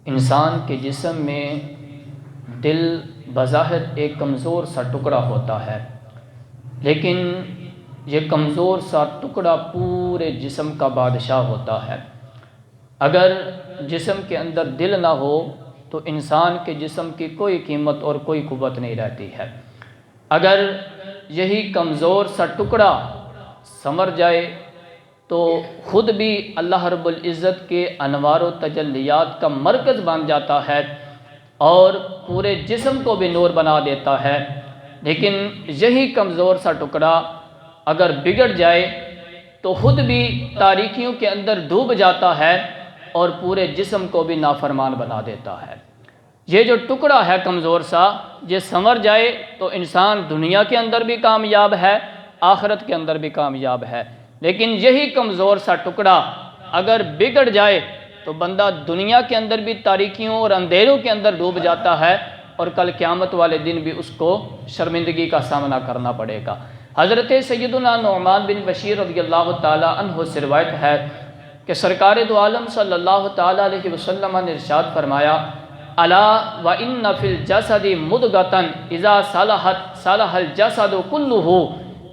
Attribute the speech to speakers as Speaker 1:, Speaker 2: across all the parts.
Speaker 1: انسان کے جسم میں دل بظاہر ایک کمزور سا ٹکڑا ہوتا ہے، لیکن یہ کمزور سا ٹکڑا پورے جسم کا بادشاہ ہوتا ہے۔ اگر جسم کے اندر دل نہ ہو تو انسان کے جسم کی کوئی قیمت اور کوئی قوت نہیں رہتی ہے۔ اگر یہی کمزور سا ٹکڑا سنور جائے تو خود بھی اللہ رب العزت کے انوار و تجلیات کا مرکز بن جاتا ہے اور پورے جسم کو بھی نور بنا دیتا ہے۔ لیکن یہی کمزور سا ٹکڑا اگر بگڑ جائے تو خود بھی تاریکیوں کے اندر ڈوب جاتا ہے اور پورے جسم کو بھی نافرمان بنا دیتا ہے۔ یہ جو ٹکڑا ہے کمزور سا، یہ سنور جائے تو انسان دنیا کے اندر بھی کامیاب ہے، آخرت کے اندر بھی کامیاب ہے۔ لیکن یہی کمزور سا ٹکڑا اگر بگڑ جائے تو بندہ دنیا کے اندر بھی تاریکیوں اور اندھیروں کے اندر ڈوب جاتا ہے اور کل قیامت والے دن بھی اس کو شرمندگی کا سامنا کرنا پڑے گا۔ حضرت سیدنا نعمان بن بشیر رضی اللہ تعالی عنہ سے روایت ہے کہ سرکار دو عالم صلی اللہ تعالی علیہ وسلم نے ارشاد فرمایا، الا وان فی الجسد مضغۃ اذا صلحت صلح الجسد کلہ۔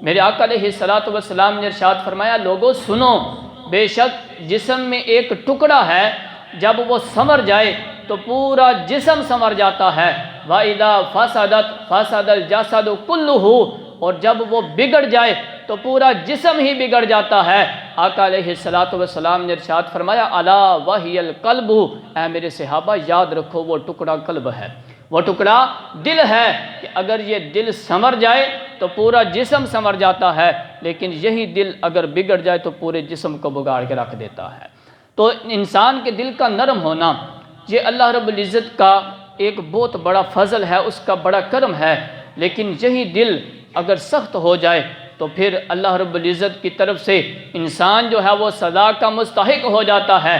Speaker 1: میرے آقا علیہ الصلوۃ والسلام نے ارشاد فرمایا، لوگو سنو، بے شک جسم میں ایک ٹکڑا ہے، جب وہ سنور جائے تو پورا جسم سنور جاتا ہے۔ وَإِذَا فَسَدَتْ فَسَدَ الْجَسَدُ كُلُّهُ، اور جب وہ بگڑ جائے تو پورا جسم ہی بگڑ جاتا ہے۔ آقا علیہ الصلوۃ والسلام نے ارشاد فرمایا، الا وہی القلب، اے میرے صحابہ یاد رکھو وہ ٹکڑا قلب ہے، وہ ٹکڑا دل ہے کہ اگر یہ دل سنور جائے تو پورا جسم سنور جاتا ہے، لیکن یہی دل اگر بگڑ جائے تو پورے جسم کو بگاڑ کے رکھ دیتا ہے۔ تو انسان کے دل کا نرم ہونا یہ اللہ رب العزت کا ایک بہت بڑا فضل ہے، اس کا بڑا کرم ہے۔ لیکن یہی دل اگر سخت ہو جائے تو پھر اللہ رب العزت کی طرف سے انسان جو ہے وہ سزا کا مستحق ہو جاتا ہے۔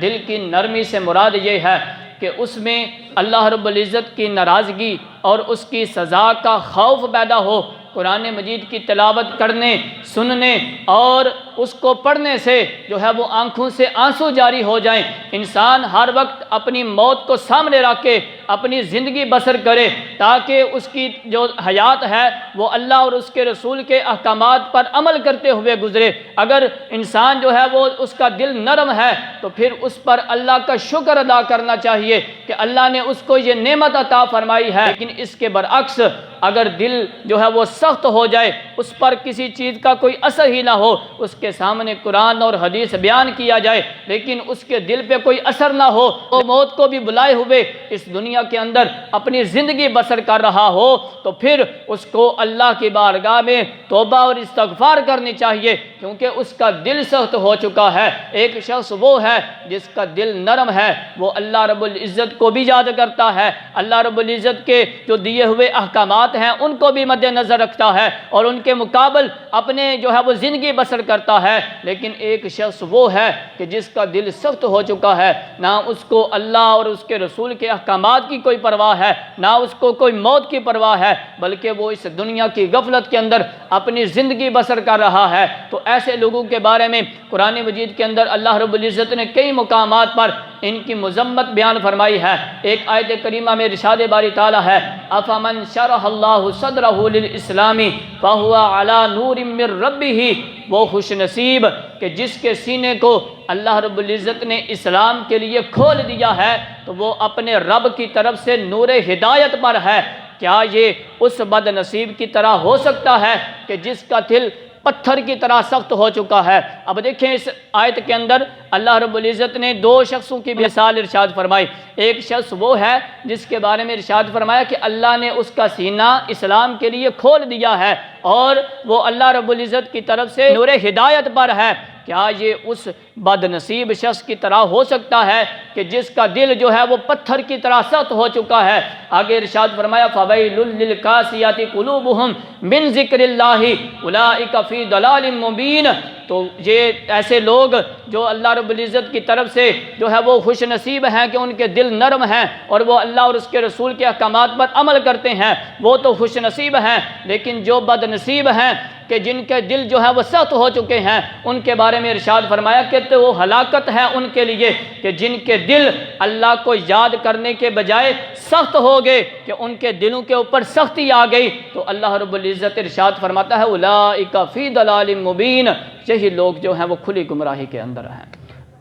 Speaker 1: دل کی نرمی سے مراد یہ ہے کہ اس میں اللہ رب العزت کی ناراضگی اور اس کی سزا کا خوف پیدا ہو۔ قرآن مجید کی تلاوت کرنے، سننے اور اس کو پڑھنے سے جو ہے وہ آنکھوں سے آنسو جاری ہو جائیں۔ انسان ہر وقت اپنی موت کو سامنے رکھ کے اپنی زندگی بسر کرے تاکہ اس کی جو حیات ہے وہ اللہ اور اس کے رسول کے احکامات پر عمل کرتے ہوئے گزرے۔ اگر انسان جو ہے وہ اس کا دل نرم ہے تو پھر اس پر اللہ کا شکر ادا کرنا چاہیے کہ اللہ نے اس کو یہ نعمت عطا فرمائی ہے۔ لیکن اس کے برعکس اگر دل جو ہے وہ سخت ہو جائے، اس پر کسی چیز کا کوئی اثر ہی نہ ہو، اس کے سامنے قرآن اور حدیث بیان کیا جائے لیکن اس کے دل پہ کوئی اثر نہ ہو، وہ موت کو بھی بلائے ہوئے اس دنیا کے اندر اپنی زندگی بسر کر رہا ہو، تو پھر اس کو اللہ کی بارگاہ میں توبہ اور استغفار کرنی چاہیے، کیونکہ اس کا دل سخت ہو چکا ہے۔ ایک شخص وہ ہے جس کا دل نرم ہے، وہ اللہ رب العزت کو بھی یاد کرتا ہے، اللہ رب العزت کے جو دیے ہوئے احکامات ہیں ان کو بھی مد نظر رکھتا ہے اور ان کے مقابل اپنے جو ہے وہ زندگی بسر کرتا ہے۔ لیکن ایک شخص وہ ہے کہ جس کا دل سخت ہو چکا ہے، نہ اس کو اللہ اور اس کے رسول کے احکامات کی کوئی پرواہ ہے، نہ اس کو کوئی موت کی پرواہ ہے، بلکہ وہ اس دنیا کی غفلت کے اندر اپنی زندگی بسر کر رہا ہے۔ تو ایسے لوگوں کے بارے میں قرآن مجید کے اندر اللہ رب العزت نے کئی مقامات پر ان کی مذمت بیان فرمائی ہے۔ ایک آیت کریمہ میں ارشاد باری تعالیٰ ہے، افمن شرح اللہ صدرہ للاسلام فہو علی نور من ربہ، وہ خوش نصیب کہ جس کے سینے کو اللہ رب العزت نے اسلام کے لیے کھول دیا ہے تو وہ اپنے رب کی طرف سے نور ہدایت پر ہے۔ کیا یہ اس بد نصیب کی طرح ہو سکتا ہے کہ جس کا دل پتھر کی طرح سخت ہو چکا ہے؟ اب دیکھیں اس آیت کے اندر اللہ رب العزت نے دو شخصوں کی مثال ارشاد فرمائی۔ ایک شخص وہ ہے جس کے بارے میں ارشاد فرمایا کہ اللہ نے اس کا سینہ اسلام کے لیے کھول دیا ہے اور وہ اللہ رب العزت کی طرف سے نور ہدایت پر ہے۔ کیا یہ اس بد نصیب شخص کی طرح ہو سکتا ہے کہ جس کا دل جو ہے وہ پتھر کی طرح سخت ہو چکا ہے؟ آگے ارشاد فرمایا، فَوَيْلٌ لِّلْقَاسِيَةِ قُلُوبُهُم مِّن ذِكْرِ اللَّهِ أُولَٰئِكَ فِي ضَلَالٍ مُّبِينٍ، تو یہ ایسے لوگ جو اللہ رب العزت کی طرف سے جو ہے وہ خوش نصیب ہیں کہ ان کے دل نرم ہیں اور وہ اللہ اور اس کے رسول کے احکامات پر عمل کرتے ہیں، وہ تو خوش نصیب ہیں۔ لیکن جو بد نصیب ہیں کہ جن کے دل جو ہے وہ سخت ہو چکے ہیں، ان کے بارے میں ارشاد فرمایا کہ تو وہ ہلاکت ہے ان کے لیے کہ جن کے دل اللہ کو یاد کرنے کے بجائے سخت ہو گئے، کہ ان کے دلوں کے اوپر سختی آ گئی۔ تو اللہ رب العزت ارشاد فرماتا ہے اولئک فی ضلال مبین، یہی لوگ جو ہیں وہ کھلی گمراہی کے اندر ہیں۔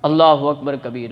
Speaker 1: اللہ اکبر کبیرہ۔